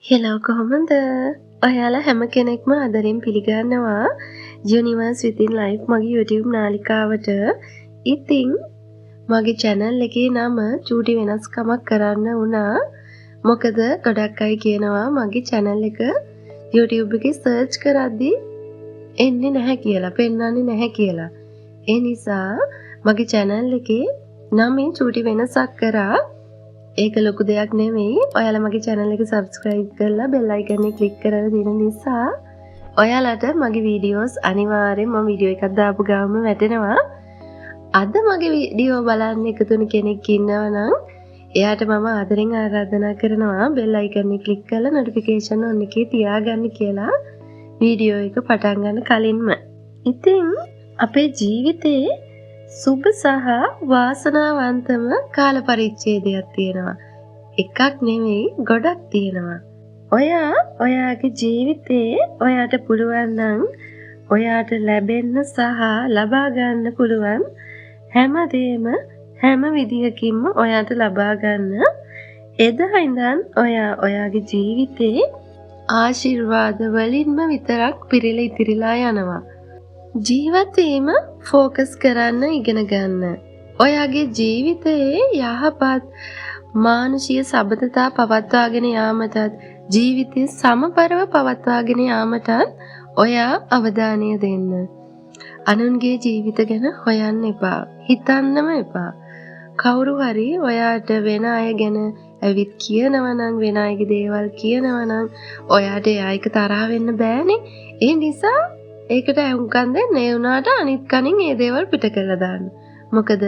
Hello කොහොමද? ඔයාලා හැම කෙනෙක්ම ආදරෙන් පිළිගන්නවා Universe Within Life මගේ YouTube නාලිකාවට. ඉතින් මගේ channel එකේ නම චූටි වෙනස්කමක් කරන්න වුණා. මොකද ගොඩක් අය කියනවා මගේ channel එක YouTube එකේ search කරද්දී එන්නේ නැහැ කියලා, පෙන්වන්නේ නැහැ කියලා. ඒ නිසා මගේ channel එකේ නමේ චූටි වෙනසක් කරා. ඒක ලොකු දෙයක් නෙමෙයි. ඔයාලා මගේ channel එක subscribe කරලා bell icon එක click කරලා තියෙන නිසා ඔයාලට මගේ videos අනිවාර්යෙන් මම video එකක් දාපු ගාම වැටෙනවා. අද මගේ video බලන්න එකතු වෙන කෙනෙක් ඉන්නවා නම් එයාට මම ආදරෙන් ආරාධනා කරනවා bell icon එක click කරලා notification on එකේ තියාගන්න කියලා video එක පටන් ගන්න කලින්ම. ඉතින් අපේ ජීවිතේ සුබ සහ වාසනාවන්තම කාල පරිච්ඡේදයක් තියෙනවා. එකක් නෙවෙයි ගොඩක් තියෙනවා. ඔයාගේ ජීවිතේ ඔයාට පුළුවන් නම් ඔයාට ලැබෙන්න සහ ලබා ගන්න පුළුවන් හැමදේම හැම විදියකින්ම ඔයාට ලබා ගන්න එදා ඉඳන් ඔයාගේ ජීවිතේ ආශිර්වාද වලින්ම විතරක් පිරීලා ඉතිරිලා යනවා. ජීවත් වීම ફોකස් කරන්න ඉගෙන ගන්න. ඔයාගේ ජීවිතයේ යහපත් මානසික සබඳතා පවත්වාගෙන යාමටත් ජීවිතය සමබරව පවත්වාගෙන යාමටත් ඔයා අවධානය දෙන්න. අනුන්ගේ ජීවිත ගැන හොයන්න එපා. හිතන්නම එපා. කවුරු හරි ඔයාට වෙන අය ගැන ඇවිත් කියනවා නම් වෙන අයගේ දේවල් කියනවා නම් ඔයාට ඒක තරහ වෙන්න බෑනේ. ඒ නිසා ඒකට ඇහුම්කන් දෙන්න. ඒ වුණාට අනිත් කනින් ඒ දේවල් පිට කරලා දාන්න. මොකද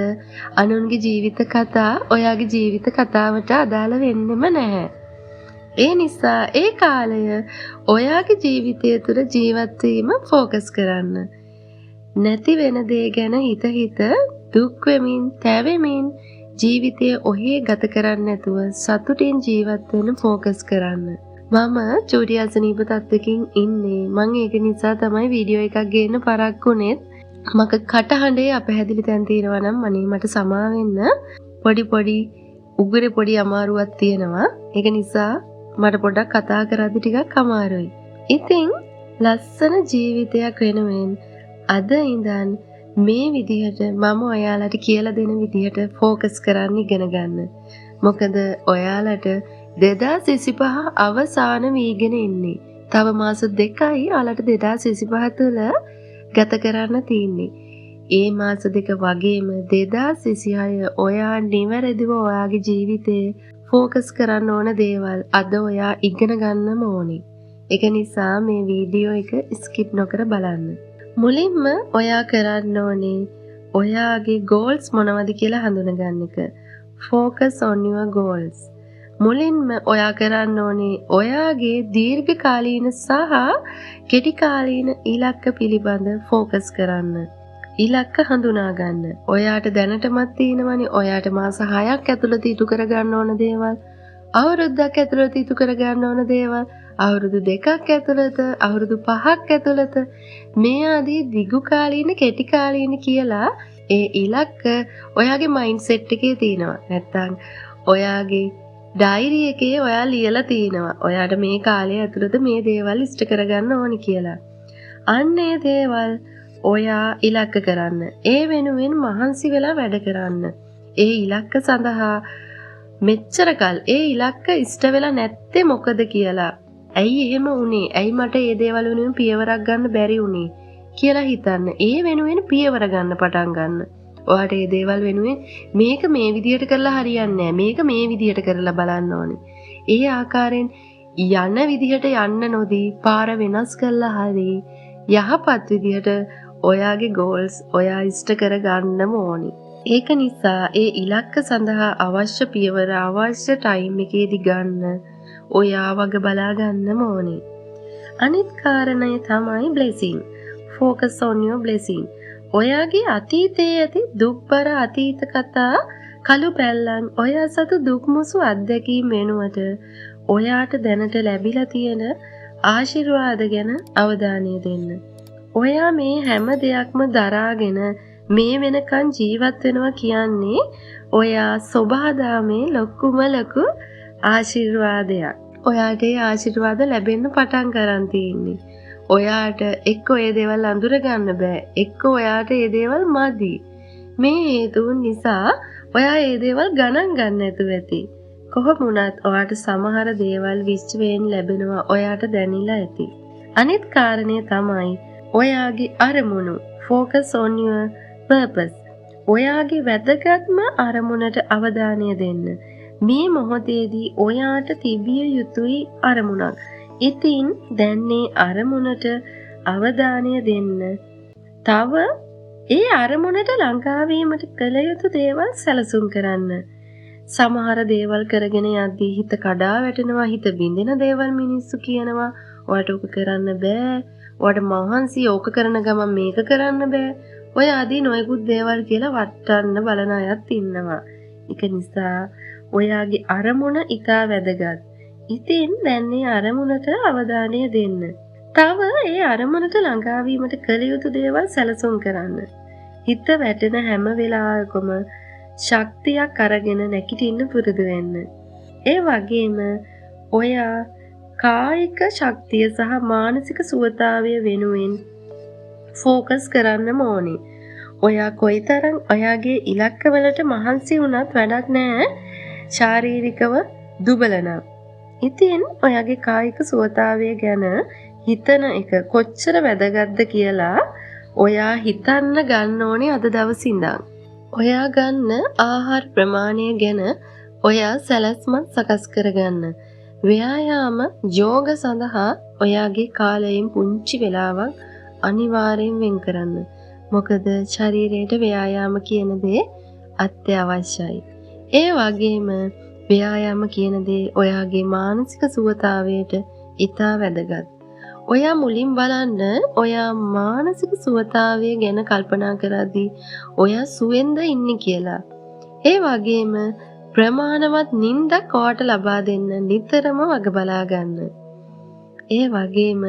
අනුන්ගේ ජීවිත කතා ඔයාගේ ජීවිත කතාවට අදාළ වෙන්නෙම නැහැ. ඒ නිසා ඒ කාලය ඔයාගේ ජීවිතය තුළ ජීවත් වීම ફોකස් කරන්න. නැති වෙන දේ ගැන හිත දුක් වෙමින් තැවෙමින් ජීවිතය ඔහේ ගත කරන්නේ නැතුව සතුටින් ජීවත් වෙන්න ફોකස් කරන්න. මම චූටි අසනීප තත්ත්වකින් ඉන්නේ. මම ඒක නිසා තමයි වීඩියෝ එකක් ගේන්න පරක්කුනේත්. මගේ කටහඬේ අපහැදිලි තැන් තියෙනවා නම් අනේ මට සමා වෙන්න. පොඩි අමාරුවක් තියෙනවා. ඒක නිසා මට පොඩ්ඩක් කතා කරද්දි ටිකක් අමාරුයි. ඉතින් ලස්සන ජීවිතයක් වෙනුවෙන් අද ඉඳන් මේ විදිහට මම ඔයාලට කියලා දෙන විදිහට ફોකස් කරන්න ඉගෙන ගන්න. මොකද ඔයාලට 2025 අවසාන වීගෙන ඉන්නේ. තව මාස 2යි ඔයාලට 2025 තුළ ගත කරන්න තියෙන්නේ. ඒ මාස 2 වගේම 2026 ඔයා නිවැරදිව ඔයාගේ ජීවිතේ ફોකස් කරන්න ඕන දේවල් අද ඔයා ඉගෙන ගන්නම ඕනේ. ඒක නිසා මේ වීඩියෝ එක ස්කිප් නොකර බලන්න. මුලින්ම ඔයා කරන්න ඕනේ ඔයාගේ goals මොනවද කියලා හඳුනගන්න එක. Focus on your goals. මුලින්ම ඔයා කරන්න ඕනේ ඔයාගේ දීර්ඝකාලීන සහ කෙටි කාලීන ඉලක්ක පිළිබඳ ફોකස් කරන්න. ඉලක්ක හඳුනා ගන්න. ඔයාට දැනටමත් තියෙනවනේ ඔයාට මාස 6ක් ඇතුළත ඉටු කර ගන්න ඕන දේවල්, අවුරුද්දක් ඇතුළත ඉටු කර ගන්න ඕන දේවල්, අවුරුදු 2ක් ඇතුළත, අවුරුදු 5ක් ඇතුළත මේ ආදී දිගු කාලීන කෙටි කාලීන කියලා ඒ ඉලක්ක ඔයාගේ මයින්ඩ්සෙට් එකේ තියෙනවා. නැත්තම් ඔයාගේ ඩයරි එකේ ඔයා ලියලා තිනවා. ඔයාට මේ කාලය ඇතුළත මේ දේවල් ඉෂ්ට කරගන්න ඕනි කියලා. අන්න ඒ දේවල් ඔයා ඉලක්ක කරන්න. ඒ වෙනුවෙන් මහන්සි වෙලා වැඩ කරන්න. ඒ ඉලක්ක සඳහා මෙච්චර කල් ඒ ඉලක්ක ඉෂ්ට වෙලා නැත්තේ මොකද කියලා. ඇයි එහෙම වුනේ? ඇයි මට මේ දේවල් වෙනුවෙන් පියවරක් ගන්න බැරි වුනේ කියලා හිතන්න. ඒ වෙනුවෙන් පියවර ගන්න පටන් ගන්න. ඔයාට මේ දේවල් වෙනුවෙන් මේක මේ විදියට කරලා හරියන්නේ නැහැ. මේක මේ විදියට කරලා බලන්න ඕනේ. ඒ ආකාරයෙන් යන විදියට යන්න නොදී පාර වෙනස් කරලා හරි යහපත් විදියට ඔයාගේ goals ඔයා ඉෂ්ට කර ගන්නම ඕනේ. ඒක නිසා ඒ ඉලක්ක සඳහා අවශ්‍ය පියවර අවශ්‍ය ටයිම් එකේදී ගන්න ඔයා වගේ බලා ගන්නම ඕනේ. අනිත් කාරණය තමයි blessing. Focus on your blessing. ඔයාගේ අතීතයේ ඇති දුක්බර අතීත කතා කළු පැල්ලන් ඔයා සතු දුක්මුසු අත්දැකීම් වෙනුවට ඔයාට දැනට ලැබිලා තියෙන ආශිර්වාද ගැන අවධානය දෙන්න. ඔයා මේ හැම දෙයක්ම දරාගෙන මේ වෙනකන් ජීවත් වෙනවා කියන්නේ ඔයා සබහාදාමේ ලොකුම ලොකු ආශිර්වාදයක්. ඔයාට ඒ ආශිර්වාද ලැබෙන්න පටන් ගන්න තියෙන්නේ. ඔයාට එක්ක ඒ දේවල් අඳුර ගන්න බෑ. එක්ක ඔයාට ඒ දේවල් මදි. මේ හේතුන් නිසා ඔයා ඒ දේවල් ගණන් ගන්න නැතුව ඇති. කොහොම වුණත් ඔයාට සමහර දේවල් විශ්වයෙන් ලැබෙනවා ඔයාට දැනෙලා ඇති. අනිත් කාරණේ තමයි ඔයාගේ අරමුණු. Focus on your purpose. ඔයාගේ වැදගත්ම අරමුණට අවධානය දෙන්න. මේ මොහොතේදී ඔයාට තිබිය යුතුයි අරමුණක්. ඉතින් දැන් මේ අරමුණට අවධානය දෙන්න. තව ඒ අරමුණට ළඟා වීමට කළ යුතු දේවල් සැලසුම් කරන්න. සමහර දේවල් කරගෙන යද්දී හිත කඩා වැටෙනවා, හිත බින්දෙන දේවල් මිනිස්සු කියනවා. ඔයාට ඕක කරන්න බෑ. ඔයාට මහන්සි ඕක කරන ගමන් මේක කරන්න බෑ. ඔය ආදී නොයෙකුත් දේවල් කියලා වටන්න බලන අයත් ඉන්නවා. ඒක නිසා ඔයාගේ අරමුණ ඉතා වැදගත්. ඉතින් දැන් මේ අරමුණට අවධානය දෙන්න. තව ඒ අරමුණට ළඟා වීමට කළ යුතු දේවල් සැලසුම් කරන්න. හිත වැටෙන හැම වෙලාවකම ශක්තියක් අරගෙන නැගිටින්න පුරුදු වෙන්න. ඒ වගේම ඔයා කායික ශක්තිය සහ මානසික සුවතාවය වෙනුවෙන් ફોකස් කරන්න ඕනේ. ඔයා කොයිතරම් ඔයාගේ ඉලක්කවලට මහන්සි වුණත් වැඩක් නැහැ ශාරීරිකව දුබල නම්. ඉතින් ඔයාගේ කායික සුවතාවය ගැන හිතන එක කොච්චර වැදගත්ද කියලා ඔයා හිතන්න ගන්න ඕනේ අද දවසේ ඉඳන්. ඔයා ගන්න ආහාර ප්‍රමාණය ගැන ඔයා සැලැස්මක් සකස් කරගන්න. ව්‍යායාම යෝග සඳහා ඔයාගේ කාලයෙන් පුංචි වෙලාවක් අනිවාර්යෙන් වෙන් කරන්න. මොකද ශරීරයට ව්‍යායාම කියන දේ අත්‍යවශ්‍යයි. ඒ වගේම ව්‍යායාම කියන දේ ඔයාගේ මානසික සුවතාවයට ඉතා වැදගත්. ඔයා මුලින් බලන්න ඔයා මානසික සුවතාවය ගැන කල්පනා කරද්දී ඔයා සුවෙන්ද ඉන්නේ කියලා. ඒ වගේම ප්‍රමාණවත් නිින්දක් ඔයාට ලබා දෙන්න නිතරම වග බලා ගන්න. ඒ වගේම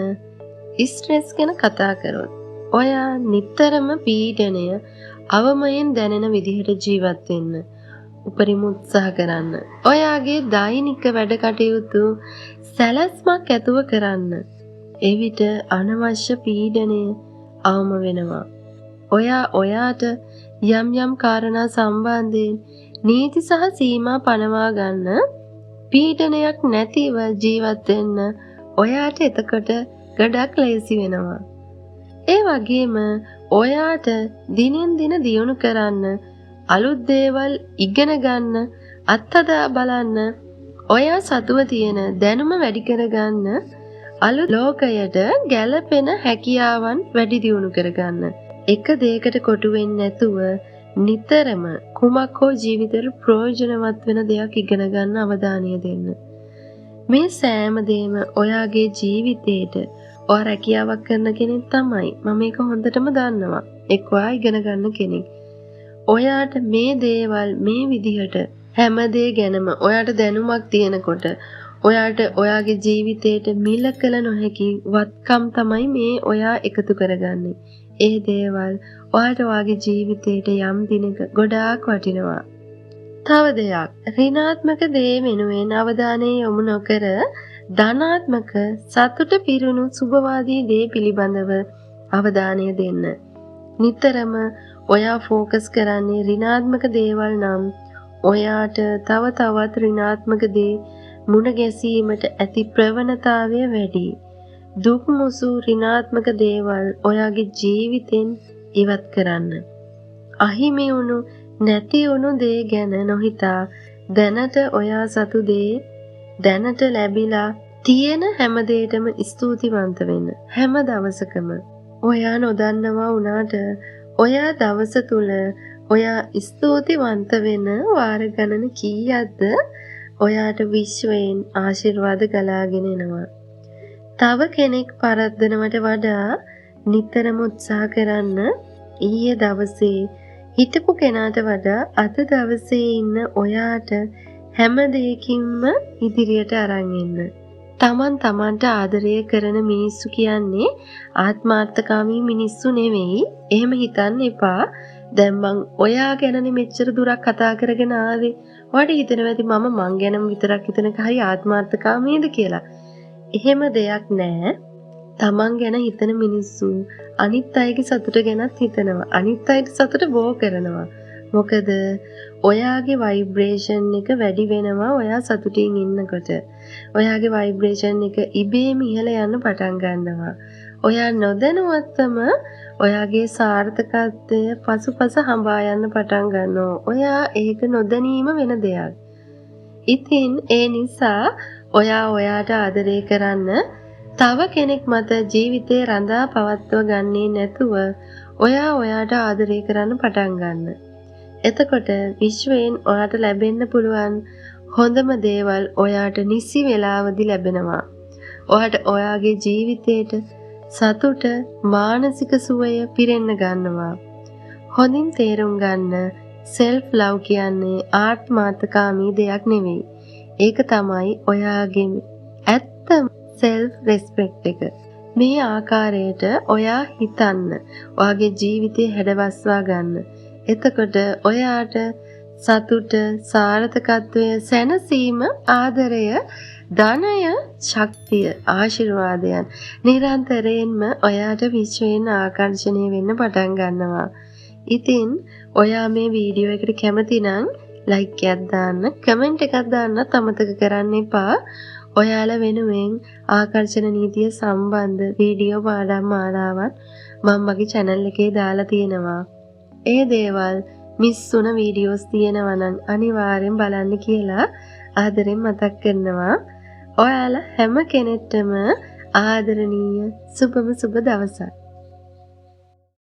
ස්ට්‍රෙස් ගැන කතා කරොත් ඔයා නිතරම පීඩනය අවමයෙන් දැනෙන විදිහට ජීවත් වෙන්න උපරිම උත්සාහ කරන්න. ඔයාගේ දෛනික වැඩ කටයුතු සැලැස්මක් ඇතුව කරන්න. එවිට අනවශ්‍ය පීඩනය අවම වෙනවා. ඔයාට යම් යම් කාරණා සම්බන්ධයෙන් නීති සහ සීමා පනවා ගන්න පීඩනයක් නැතිව ජීවත් වෙන්න ඔයාට එතකොට ගොඩක් ලේසි වෙනවා. ඒ වගේම ඔයාට දිනෙන් දින දියුණු කරන්න අලුත් දේවල් ඉගෙන ගන්න අත්හදා බලන්න ඔයා සතුව තියෙන දැනුම වැඩි කරගන්න අලුත් ලෝකයට ගැළපෙන හැකියාවන් වැඩි දියුණු කරගන්න. එක දෙයකට කොටු වෙන්නේ නැතුව නිතරම කුමක් හෝ ජීවිතේට ප්‍රයෝජනවත් වෙන දෙයක් ඉගෙන ගන්න අවධානය දෙන්න. මේ සෑම දෙයක්ම ඔයාගේ ජීවිතේට ඔයා රැකියාවක් කරන කෙනෙක් තමයි. මම ඒක හොඳටම දන්නවා. එක් ඔයා ඉගෙන ගන්න කෙනෙක්. ඔයාට මේ දේවල් මේ විදිහට හැම දේ ගැනම ඔයාට දැනුමක් තියෙනකොට ඔයාට ඔයාගේ ජීවිතේට මිල කළ නොහැකි වත්කම් තමයි මේ ඔයා එකතු කරගන්නේ. ඒ දේවල් ඔයාට ඔයාගේ ජීවිතේට යම් දිනක ගොඩාක් වටිනවා. තව දෙයක්, ඍණාත්මක දේ වෙනුවෙන් අවධානය යොමු නොකර ධනාත්මක සතුට පිරුණු සුබවාදී දේ පිළිබඳව අවධානය දෙන්න. නිතරම ඔයා ફોකස් කරන්නේ ඍණාත්මක දේවල් නම් ඔයාට තව තවත් ඍණාත්මක දේ මුණ ගැසීමට ඇති ප්‍රවණතාවය වැඩි. දුක් මුසු ඍණාත්මක දේවල් ඔයාගේ ජීවිතෙන් ඉවත් කරන්න. අහිමි වුණු නැති වුණු දේ ගැන නොහිතා දැනට ඔයා සතු දේ දැනට ලැබිලා තියෙන හැම දෙයකටම ස්තුතිවන්ත වෙන්න. හැම දවසකම ඔයා නොදන්නවා වුණාට ඔයා දවස තුල ඔයා ස්තුතිවන්ත වෙන වාර ගණන කීයක්ද ඔයාට විශ්වයෙන් ආශිර්වාද ගලාගෙන එනවා. තව කෙනෙක් පරද්දනවට වඩා නිතරම උත්සාහ කරන්න. ඊයේ දවසේ හිටපු කෙනාට වඩා අද දවසේ ඉන්න ඔයාට හැම දෙයකින්ම ඉදිරියට අරන් එන්න. තමන්ට ආදරය කරන මිනිස්සු කියන්නේ ආත්මාර්ථකාමී මිනිස්සු නෙවෙයි. එහෙම හිතන්න එපා. දැන් මං ඔයා ගැනනේ මෙච්චර දුරක් කතා කරගෙන ආවේ. ඔයාලට හිතෙනවා ඇති මම මං ගැනම විතරක් හිතනක හරි ආත්මార్థකාමීද කියලා. එහෙම දෙයක් නෑ. තමන් ගැන හිතන මිනිස්සු අනිත් අයගේ සතුට ගැනත් හිතනවා. අනිත් අයට සතුට බෝ කරනවා. මොකද ඔයාගේ වයිබ්‍රේෂන් එක වැඩි වෙනවා ඔයා සතුටින් ඉන්නකොට. ඔයාගේ වයිබ්‍රේෂන් එක ඉබේම ඉහළ යන්න පටන් ගන්නවා. ඔයා නොදැනුවත්වම ඔයාගේ සාර්ථකත්වය පසුපස හඹා යන්න පටන් ගන්නවා. ඔයා ඒක නොදැනීම වෙන දෙයක්. ඉතින් ඒ නිසා ඔයා ඔයාට ආදරය කරන්න තව කෙනෙක් මත ජීවිතේ රඳා පවත්ව ගන්නේ නැතුව ඔයා ඔයාට ආදරය කරන්න පටන් ගන්න. එතකොට විශ්වයෙන් ඔයාට ලැබෙන්න පුළුවන් හොඳම දේවල් ඔයාට නිසි වෙලාවදී ලැබෙනවා. ඔයාට ඔයාගේ ජීවිතේට සතුට මානසික සුවය පිරෙන්න ගන්නවා. හොඳින් තේරුම් ගන්න self love කියන්නේ ආත්මාර්ථකාමී දෙයක් නෙවෙයි. ඒක තමයි ඔයාගේ ඇත්තම self respect එක. මේ ආකාරයට ඔයා හිතන්න. ඔයාගේ ජීවිතේ හැඩවස්වා ගන්න. එතකොට ඔයාට සතුට, සාර්ථකත්වය, සැනසීම, ආදරය, ධනය, ශක්තිය, ආශිර්වාදයන් නිරන්තරයෙන්ම ඔයාට විශ්වයෙන් ආකර්ෂණය වෙන්න පටන් ගන්නවා. ඉතින් ඔයා මේ වීඩියෝ එකට කැමති නම් ලයික් එකක් දාන්න, කමෙන්ට් එකක් දාන්නත් අමතක කරන්න එපා. ඔයාලා වෙනුවෙන් ආකර්ෂණ නීතිය සම්බන්ධ වීඩියෝ පාඩම් මාලාවක් මම මගේ channel එකේ දාලා තියෙනවා. ඒ දේවල් මිස් වුණ වීඩියෝස් තියෙනවා නම් අනිවාර්යෙන් බලන්න කියලා ආදරෙන් මතක් කරනවා. ඔයාලා හැම කෙනෙක්ටම ආදරණීය සුබම සුබ දවසක්.